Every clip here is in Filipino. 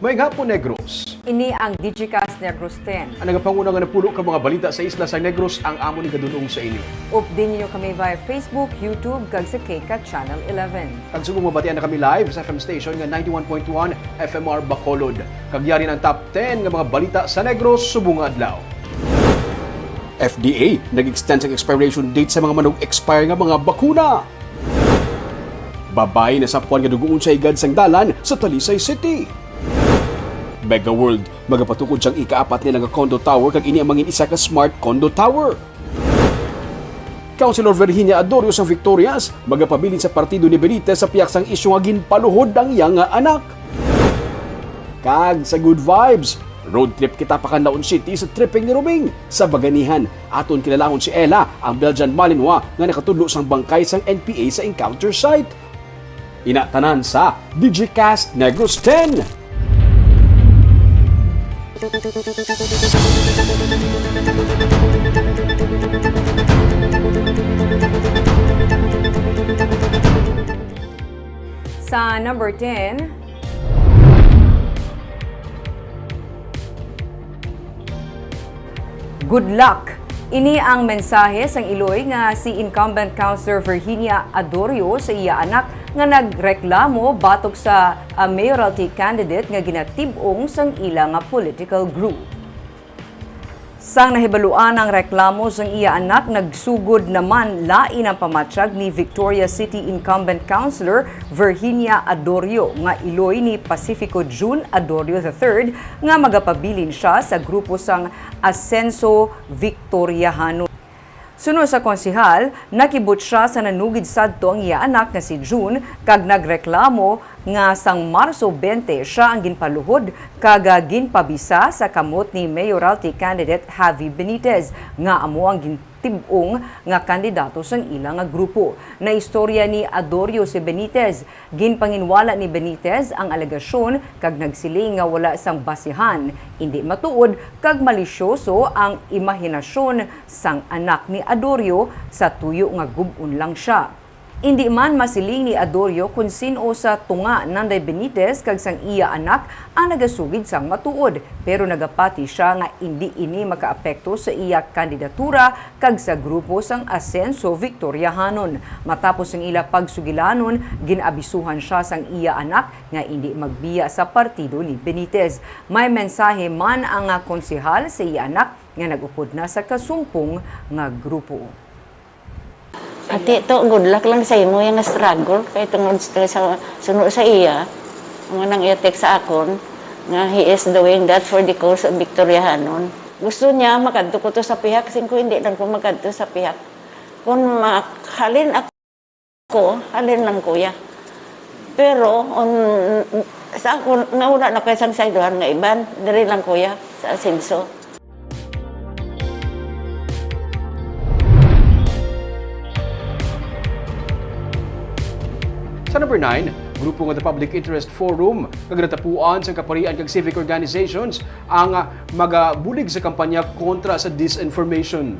May hapon Negros. Ini ang Digicast Negros X. Ang nagapanguna nga napuno ka mga balita sa isla sa Negros ang amo ni kadunong sa inyo. Update niyo kami via Facebook, YouTube, kag sa Digicast Channel 11. Kag subong mabatian na kami live sa FM station nga 91.1 FMR Bacolod. Kagyari ng top 10 nga mga balita sa Negros subong adlaw. FDA nag-extend sa expiration date sa mga manog expire nga mga bakuna. Babay na sapuan nga dugoon sa igad sang dalan sa Talisay City. Mega World magapatukod siyang ikaapat nila nga condo tower kag ini ang mangin isa ka smart condo tower. Councilor Virginia Adorio sa Victorias magapabilin sa partido ni Benitez sa piyaksang isyu nga ginpaluhod ang iyang nga anak. Kag sa good vibes, road trip kita pa Canlaon City sa tripping ni Roming sa Baganihan. Aton kilalahon si Ella, ang Belgian Malinois nga nakatudlo sang bangkay sang NPA sa encounter site. Inatanan sa Digicast Negros X. Sa number 10, good luck! Ini ang mensahe sang Iloy nga si incumbent Councilor Virginia Adorio sa iya anak nga nagreklamo batok sa mayoralty candidate nga ginatibong sang ila nga political group. Sang nahibaluan ang reklamo sang iya anak, nagsugod naman lain ang pamatsyag ni Victoria City incumbent Councilor Virginia Adorio nga Iloy ni Pacifico June Adorio III nga magapabilin siya sa grupo sang Asenso Victoriahano. Sunod sa konsihal, nakibot siya sa nanugid sadto ang iya anak nga si June kag nagreklamo nga sang Marso 20 siya ang ginpaluhod kag ginpabisa sa kamot ni mayoralty candidate Javi Benitez nga amo ang gintibong nga kandidato sang ilang nga grupo. Na istorya ni Adorio si Benitez, ginpanginwala ni Benitez ang alegasyon kag nagsiling nga wala sang basihan, hindi matuod kag malisyoso ang imahinasyon sang anak ni Adorio sa tuyo nga gubun lang siya. Hindi man masiling ni Adorio kung sino sa tunga nanday Benitez kag sang iya anak ang nagasugid sang matuod, pero nagapati siya nga hindi ini makaapekto sa iya kandidatura kag sa grupo sang Asenso Victoriahanon. Matapos ang ila pagsugilanon, ginabisuhan siya sang iya anak nga hindi magbiya sa partido ni Benitez. May mensahe man ang konsehal sa iya anak nga nagupod na sa kasumpong nga grupo. Ati, ito, good luck lang sa imo yung struggle. Kaya tungod sa sunod sa iya, ang nang i-text sa akon, nga he is doing that for the cause of Victoriahanon. Gusto niya makadto ko to sa pihak, sin ko hindi lang ko makadto sa pihak. Kung halin ako, halin lang kuya. Pero, sa ako, nauna na kayo sang sayduhan nga iban, dali lang kuya, sa Asenso. Sa number 9, grupo nga The Public Interest Forum kag natapuan sa kaparian kag civic organizations ang magabulig sa kampanya kontra sa disinformation.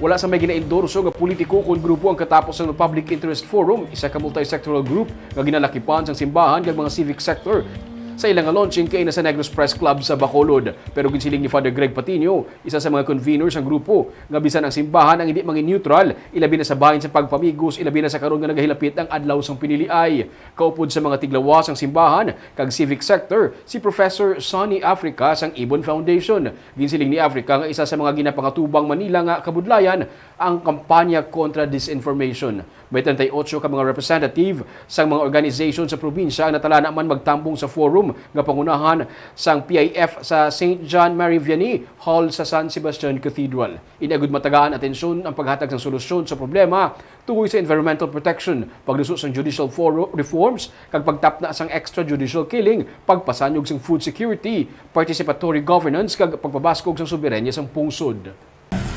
Wala sa may ginaendorso nga politiko kung grupo ang katapos ng Public Interest Forum, isa ka multi-sectoral group nga ginalakipan sang simbahan kag mga civic sector. Sa ilang launching kay na sa Negros Press Club sa Bacolod. Pero ginsiling ni Father Greg Patino, isa sa mga conveners ng grupo, nga bisan ang simbahan ang hindi mangin neutral, ilabi na sa bahin sa pagpamigos, ilabi na sa karon nga nagahilapit ang adlaw sang piniliay. Kaupod sa mga tiglawas ang simbahan kag civic sector, si Professor Sonny Africa sang Ibon Foundation. Ginsiling ni Africa nga isa sa mga ginapangatubang Manila nga kabudlayan ang kampanya kontra disinformation. May 38 ka mga representative sang mga organization sa probinsya ang natalana man magtambong sa forum nga pangunahan sang PIF sa St. John Mary Vianney Hall sa San Sebastian Cathedral. Inagud matagaan atensyon ang paghatag ng solusyon sa problema tugoy sa environmental protection, paglusot sang judicial reforms, kag pagtapna sang extrajudicial killing, pagpasanyog sang food security, participatory governance, kag pagpabaskog sang soberenya sang pungsod.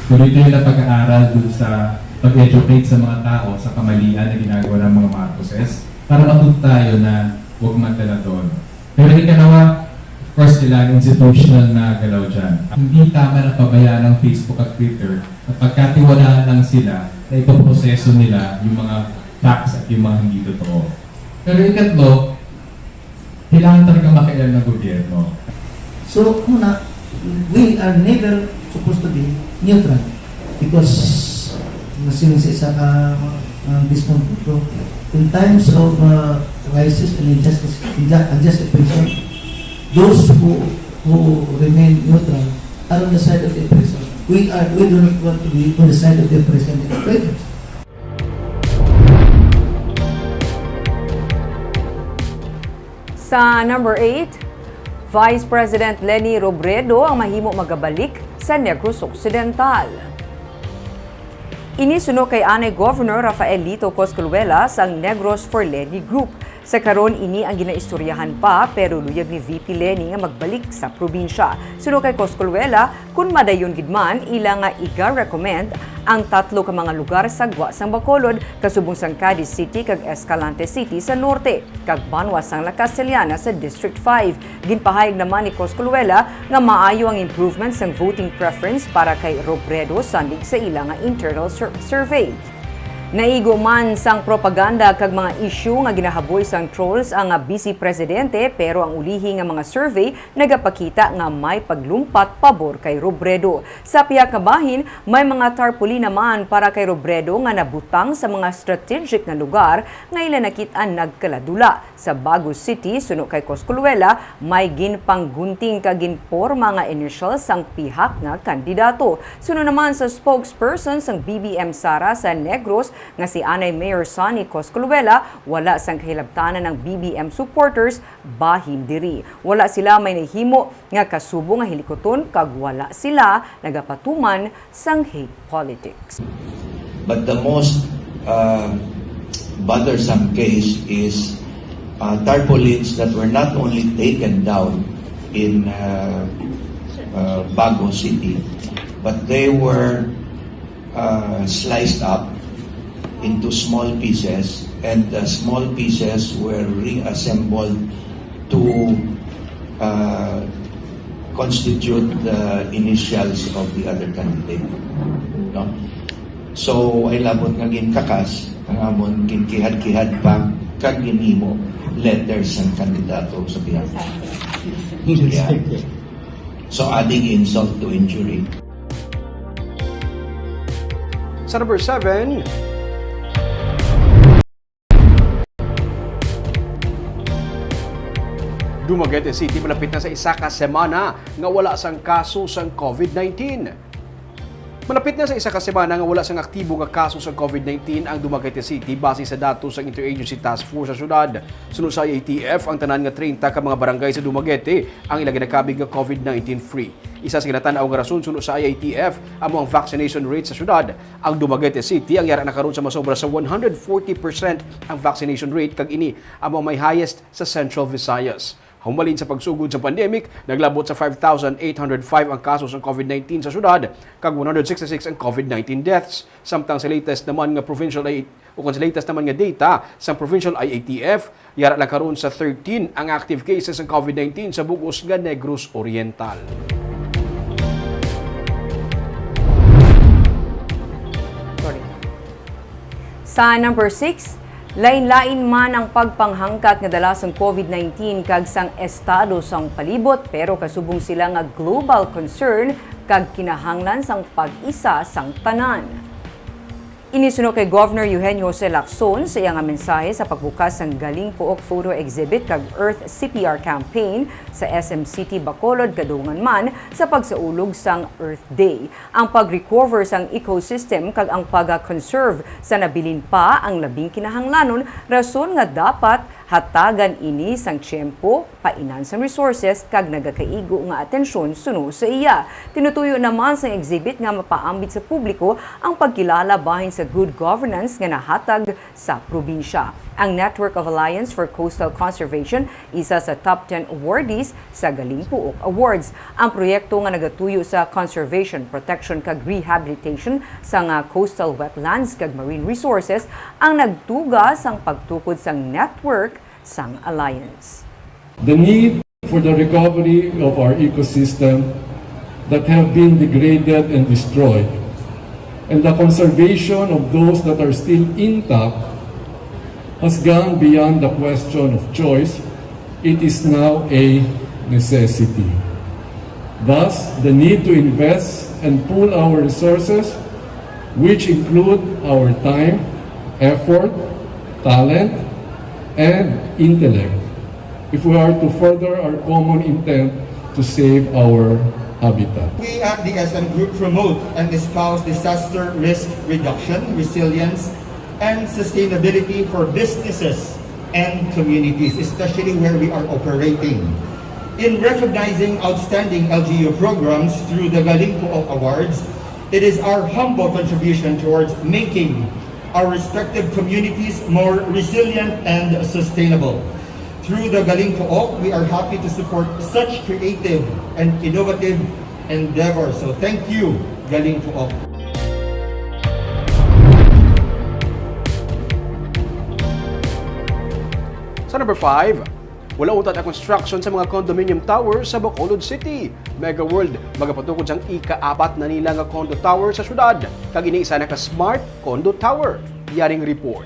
Tuloy-tuloy na pag-aaral dun sa pag-educate sa mga tao sa kamalian na ginagawa ng mga Marcoses para matuto tayo na huwag magdala doon. Pero ikalawa, of course, kailangan institutional na galaw dyan. Hindi tama na pabayaan ng Facebook at Twitter at pagkatiwalaan lang sila na ipoproseso nila yung mga facts at yung mga hindi totoo. Pero ikatlo, kailangan talaga makialam ng gobyerno. So, una, we are never supposed to be neutral because nasinisisa ka discomfort. In times of crisis and injustice, unjust oppression, those who remain neutral are on the side of the oppressor. We do not want to be on the side of the oppressor and the oppressors. Sa number 8, Vice President Leni Robredo ang mahimo magabalik sa Negros Occidental. Inisuno kay Anay Governor Rafael Lito Coscolluelas ang Negros for Leni Group. Sa karon ini ang ginaistoryahan pa pero luyag ni VP Leni nga magbalik sa probinsya. Suno kay Coscolluela, kun madayon gid man ila nga iga-recommend ang 3 ka mga lugar sa Gwa sang Bacolod, kasubong sang Cadiz City kag Escalante City sa norte, kag Banwa sang La Castellana sa District 5. Ginpahayag naman ni Coscolluela nga maayo ang improvement sang voting preference para kay Robredo sandig sa ila nga internal survey. Naigo man sang propaganda kag mga issue nga ginahaboy sang trolls ang Vice Presidente pero ang ulihi nga mga survey nagapakita nga may paglumpat pabor kay Robredo. Sa piha ka bahin, may mga tarpaulin naman para kay Robredo nga nabutang sa mga strategic na lugar nga ila nakit-an nagkaladula. Sa Bago City, suno kay Coscolluela, may ginpanggunting kag ginporma nga initials sang pihak nga kandidato. Suno naman sa spokesperson sang BBM Sara sa Negros nga si Anay Mayor Sonny Coscolluela, wala sang kahilabtanan ng BBM supporters bahin diri. Wala sila may nahimo nga kasubo nga hilikoton kag wala sila nagapatuman sang hate politics. But the most bothersome case is tarpaulins that were not only taken down in Bago City, but they were sliced up into small pieces, and the small pieces were reassembled to constitute the initials of the other candidate. No? So, ay labot nga ginkakas, ang amon ginkihad-kihad pa, kag ginhimo letters ng kandidato sa pihak. Yeah. So, adding insult to injury. Sa number 7, Dumaguete City malapit na sa isa ka semana nga wala sang kaso sang COVID-19. Malapit na sa isa ka semana nga wala sang aktibo nga kaso sang COVID-19 ang Dumaguete City base sa datos sang Interagency Task Force sa syudad. Sunod sa IATF, ang tanan nga 30 ka mga barangay sa Dumaguete ang ilang ginakabig nga COVID-19 free. Isa sa ginatanaw nga rason sunod sa IATF amo ang vaccination rate sa syudad. Ang Dumaguete City ang yara na karon sa masobra sa 140% ang vaccination rate kag ini amo may highest sa Central Visayas. Humalin sa pagsugod sa pandemic, naglabot sa 5,805 ang kasos ng COVID-19 sa syudad, kag 166 ang COVID-19 deaths. Samtang sa latest naman nga data sa provincial IATF, yara lang karon sa 13 ang active cases ng COVID-19 sa bugos nga Negros Oriental. Sa number 6, lain-lain man ang pagpanghangkat nga dala sang COVID-19 kag sang estado sang palibot pero kasubong sila nga global concern kag kinahanglan sang pag-isa sang tanan. Inisuno kay Governor Eugenio Jose Lacson sa iyang mensahe sa pagbukas ng Galing Puok Photo Exhibit kag Earth CPR campaign sa SM City Bacolod kadungan man sa pagsaulog sang Earth Day. Ang pag-recover sang ecosystem kag ang pag-conserve sa nabilin pa ang labing kinahanglanon rason nga dapat hatagan ini sang tiyempo, painan sang resources kag nagakaigo nga atensyon suno sa iya. Tinutuyo naman sa exhibit nga mapaambit sa publiko ang pagkilala bahin sa good governance nga nahatag sa probinsya. Ang Network of Alliance for Coastal Conservation isa sa top 10 awardees sa Galing Puok Awards. Ang proyekto nga nagatuyo sa conservation, protection kag rehabilitation sa nga coastal wetlands kag marine resources ang nagtuga sang pagtukod sang network sang alliance. The need for the recovery of our ecosystem that have been degraded and destroyed, and the conservation of those that are still intact has gone beyond the question of choice it is now a necessity. Thus, the need to invest and pool our resources, which include our time, effort, talent, and intellect, if we are to further our common intent to save our habitat. We at the SM Group promote and espouse disaster risk reduction, resilience, and sustainability for businesses and communities, especially where we are operating. In recognizing outstanding LGU programs through the Galing Po Awards, it is our humble contribution towards making our respective communities more resilient and sustainable. Through the Galing Po, we are happy to support such creative and innovative endeavors. So thank you, Galing Po. Sa number 5, wala utat ang construction sa mga condominium towers sa Bacolod City. Mega World magapatukod sang ika-4 na nila nga condo tower sa syudad. Kag ini isa na ka smart condo tower. Yaring report.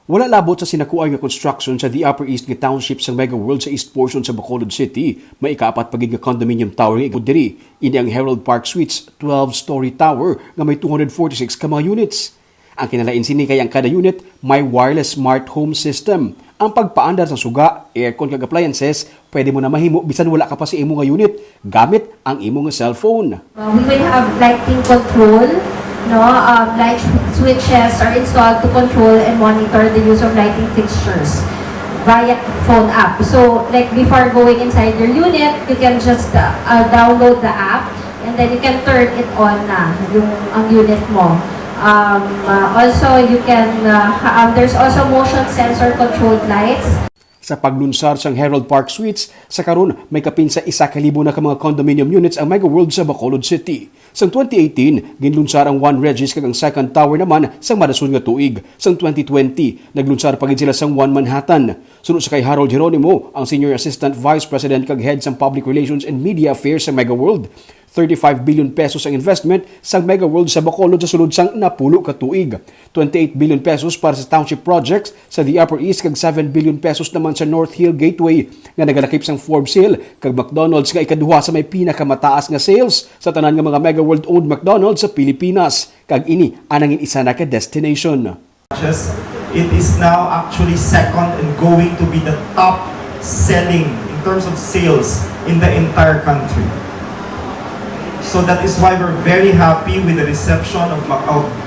Wala labot sa sinakuan nga construction sa the Upper East nga township sa Mega World sa east portion sa Bacolod City. May ika-4 pagid nga condominium tower nga igod diri. Ini ang Herald Park Suites 12-story tower nga may 246 ka mga units. Ang kinalain sini kay ang kada unit may wireless smart home system. Ang pagpaandar sa suga, aircon kag appliances, pwede mo na mahimo bisan wala ka pa sa imo nga unit gamit ang imo nga cellphone. We will have lighting control, no? Light switches are installed to control and monitor the use of lighting fixtures via phone app. So, like before going inside your unit, you can just download the app and then you can turn it on na yung ang unit mo. Also, you can, there's also motion sensor controlled lights. Sa paglunsar sang Herald Park Suites, sa karon may kapin sa 1,000 na ka mga condominium units ang Mega World sa Bacolod City. Sang 2018, ginlunsar ang One Regis kag ang second tower naman sang madason nga tuig. Sang 2020, naglunsar pagid sila sang One Manhattan. Sunod sa kay Harold Geronimo, ang Senior Assistant Vice President kag Head sang Public Relations and Media Affairs sa Mega World. 35 billion pesos ang investment sa Mega World sa Bacolod sa sulod sang napulo ka tuig. 28 billion pesos para sa township projects sa the Upper East kag 7 billion pesos naman sa North Hill Gateway nga nagalakip sang Forbes Hill kag McDonald's nga ikaduha sa may pinakamataas nga sales sa tanan nga mga Mega World owned McDonald's sa Pilipinas. Kag ini anangin isa na ka destination. It is now actually second and going to be the top selling in terms of sales in the entire country. So that is why we're very happy with the reception of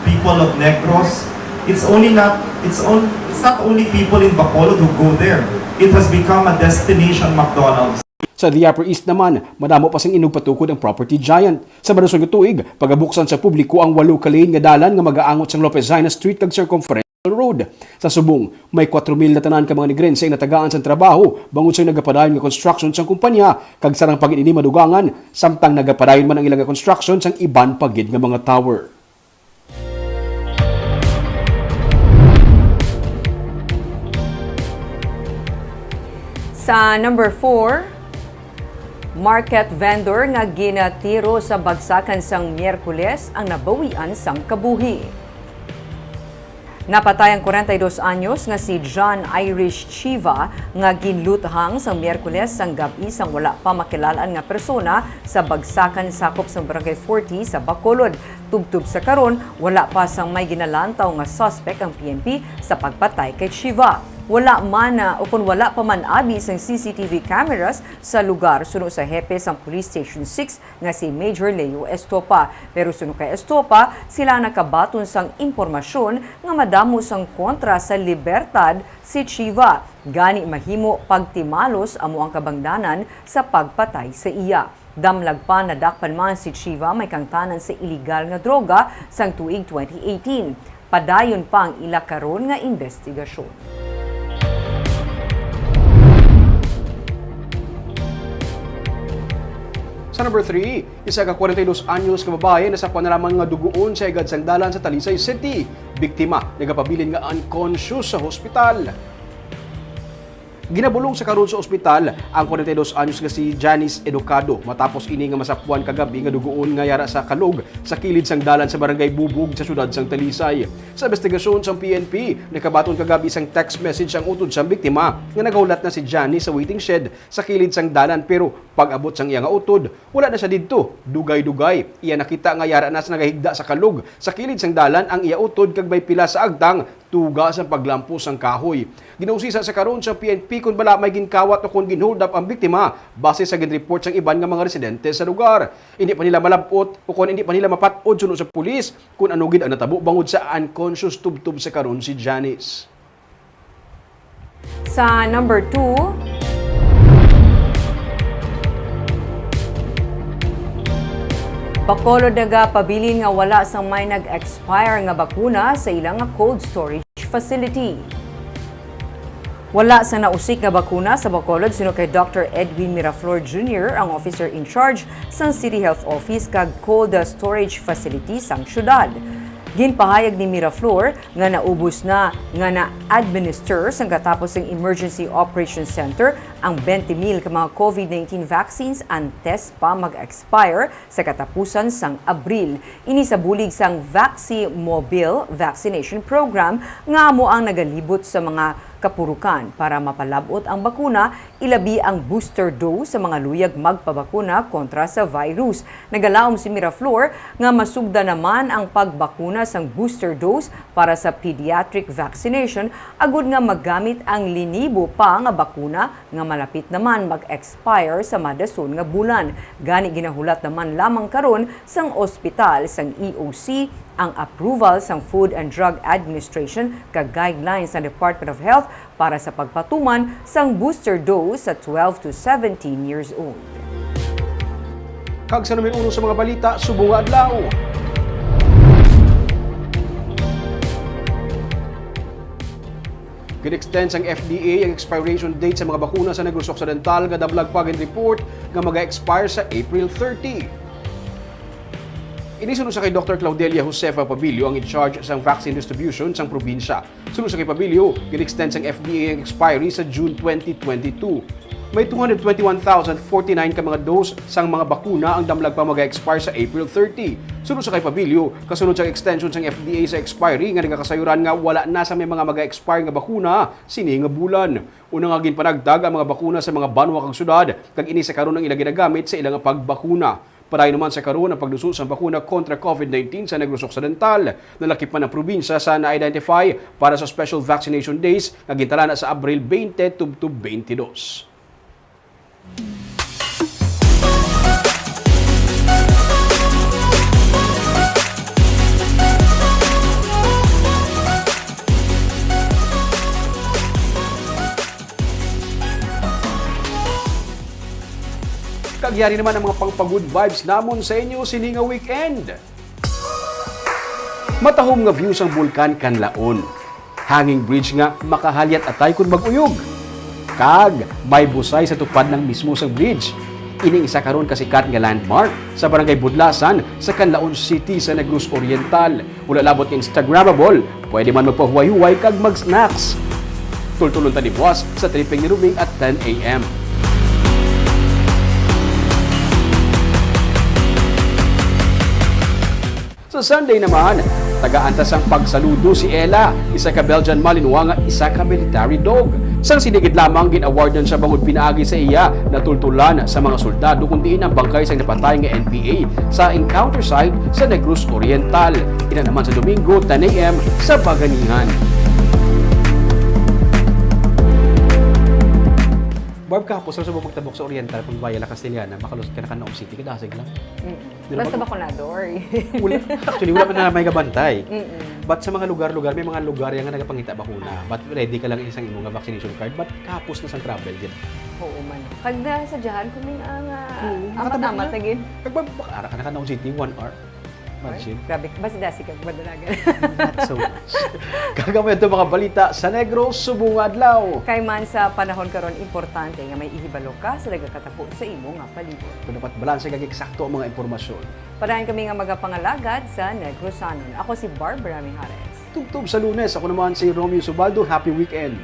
people of Negros. It's not only people in Bacolod who go there. It has become a destination McDonald's. Sa the Upper East naman, madamo pa sing inugpatukod ang property giant. Sa madason nga tuig, pagabuksan sa publiko ang 8 ka lane nga dalan nga magaangot sa Lopezina Street kag Circumferential Road. Sa Subong, may 4,000 na tanan ka mga nigrense ang natagaan sa trabaho bangod sa nagapadayon nga construction sang kumpanya kag sarang pagid ini madugangan samtang nagapadayon man ang ilang construction sang iban pagid nga mga tower. Sa number 4, market vendor nga ginatiro sa bagsakan sang Miyerkules ang nabawian sang kabuhi. Napatay ang 42 anyos nga si John Irish Chiva nga ginluthang sa Miyerkules sang gabi sang wala pa makilalaan nga persona sa bagsakan sakop sa Barangay 40 sa Bacolod. Tubtub sa karon, wala pa sang may ginalantaw nga suspect ang PNP sa pagpatay kay Chiva. Wala pa man abi sang CCTV cameras sa lugar sunod sa hepe sang Police Station 6 nga si Major Leo Estopa. Pero sunod kay Estopa, sila nakabaton sang impormasyon nga madamo sang kontra sa libertad si Chiva. Gani mahimo pagtimalos amo ang kabangdanan sa pagpatay sa iya. Damlag pa nadakpan man si Chiva may kangtanan sa iligal nga droga sang tuig 2018. Padayon pa ang ila karon nga investigasyon. Sa number 3, isa ka 42 anyos ka babae na sa panaraman nga duguon sa igad sang dalan sa Talisay City. Biktima nagapabilin nga unconscious sa hospital. Ginabulong sa karon sa ospital ang 42 anyos nga si Janice Educado matapos ini nga masapuan kagabi nga dugoon nga yara sa kalog sa kilid sang dalan sa barangay Bubug sa syudad sang Talisay. Sa investigasyon sa PNP, nakabaton kagabi isang text message ang utod sa biktima nga nagahulat na si Janice sa waiting shed sa kilid sang dalan pero pag-abot sang iya nga utod, wala na siya didto. Dugay-dugay, iya nakita nga yara na sa nagahigda sa kalog sa kilid sang dalan ang iya utod kag may pila sa agtang tuga sa paglampos sang kahoy. Ginausisa sa karon sa PNP kung bala may ginkawat o kung ginhold up ang biktima base sa ginreport sang iban nga mga residente sa lugar. Hindi pa nila malabot o kung hindi pa nila mapatod sunod sa pulis kung ano gid ang natabo bangod sa unconscious tubtub sa karon si Janice. Sa number 2, Bacolod nagapabilin nga wala sang may nag-expire nga bakuna sa ilang nga cold storage facility. Wala sa nausik nga bakuna sa Bacolod sino kay Dr. Edwin Miraflor Jr., ang officer in charge sa City Health Office kag cold storage facility sang syudad. Ginpahayag ni Miraflor nga naubos na nga na-administer sang katapos ng Emergency Operations Center ang 20,000 ka mga COVID-19 vaccines and test pa mag-expire sa katapusan sang Abril. Ini sa bulig sang Vaxi Mobile Vaccination Program nga amo ang nagalibot sa mga kapurukan para mapalabot ang bakuna, ilabi ang booster dose sa mga luyag magpabakuna kontra sa virus. Nagalaom si Miraflor nga masugda naman ang pagbakuna sang booster dose para sa pediatric vaccination agud nga magamit ang linibo pa nga bakuna nga malapit naman mag-expire sa madason nga bulan. Gani ginahulat naman lamang karon sang ospital sang EOC ang approval sang Food and Drug Administration kag guidelines sa Department of Health para sa pagpatuman sang booster dose sa 12 to 17 years old. Kag sa numero 1 sa mga balita, subong adlaw. Gin-extend sang FDA ang expiration date sa mga bakuna sa Negros Occidental nga dablag pagin report nga mag-expire sa April 30. Inisunod sa kay Dr. Claudelia Josefa Pabilio ang in-charge sang vaccine distribution sang probinsya. Sunod sa kay Pabilio, gin-extend sang FDA ang expiry sa June 2022. May 221,049 ka mga dose sang mga bakuna ang damlag pa mag-expire sa April 30. Sunod sa kay Pabilio, kasunod sa extension sang FDA sa expiry nga nagakasayuran nga wala na sa may mga mag-expire nga bakuna sini nga bulan. Una nga ginpanagdag ang mga bakuna sa mga banwa kag syudad kag ini sa karon ang ila ginagamit sa ilang pagbakuna. Paray naman sa karon ang pagduso sa bakuna kontra COVID-19 sa Negros Occidental. Nalakip man ang probinsya sa na-identify para sa special vaccination days nga gintalana sa Abril 20 tubtub 22. Kagyari naman ang mga pang-good vibes namon sa inyo sininga weekend. Matahom nga views ang bulkan Kanlaon. Hanging bridge nga makahalyat atay kun mag-uyog. Kag may busay sa tupad ng mismo sa bridge. Ining isa karon kasikat nga landmark sa barangay Budlasan sa Kanlaon City sa Negros Oriental. Wala labot nga Instagrammable, pwede man magpahuway-huway kag mag-snacks. Tultulon ta ni buwas sa tripping ni Rubing at 10 a.m. Sa Sunday naman, taga-antas ang pagsaludo si Ella, isa ka Belgian Malinois nga isa ka military dog. Sang sinigid lamang gin-awardan sa bangod pinaagi sa iya na tultulan sa mga soldado kundi ang bangkay sa napatay nga NPA sa encounter site sa Negros Oriental. Ina naman sa Domingo, 10 a.m. sa Baganihan. Barb kapos sa magtabok sa Oriental kung Bayala Castellana, makalusot ka na Kanaum City, kadasig lang. Basta bakunador. Actually, wala pa na may gabantay. But sa mga lugar-lugar, may mga lugar yung nagapangita bakuna. But ready ka lang isang imong vaccination card, but kapos na sa travel din. Oo man. Kag na sa diyan kung ang amat-amat agin. Kagbabakara ka na Kanaum City, 1 hour. Imagine. Grabe, basta dasi kag badalagan. Not so much. Kagamay ito mga balita sa Negros, subong adlaw. Kay man sa panahon karon importante nga may ihibalo ka sa nagakatapo sa imo nga palibot. Kung dapat balanse kag eksakto ang mga impormasyon. Parahan kami nga magapangalagad sa Negrosanon. Ako si Barbara Mijares. Tugtog sa Lunes, ako naman si Romeo Subaldo. Happy weekend!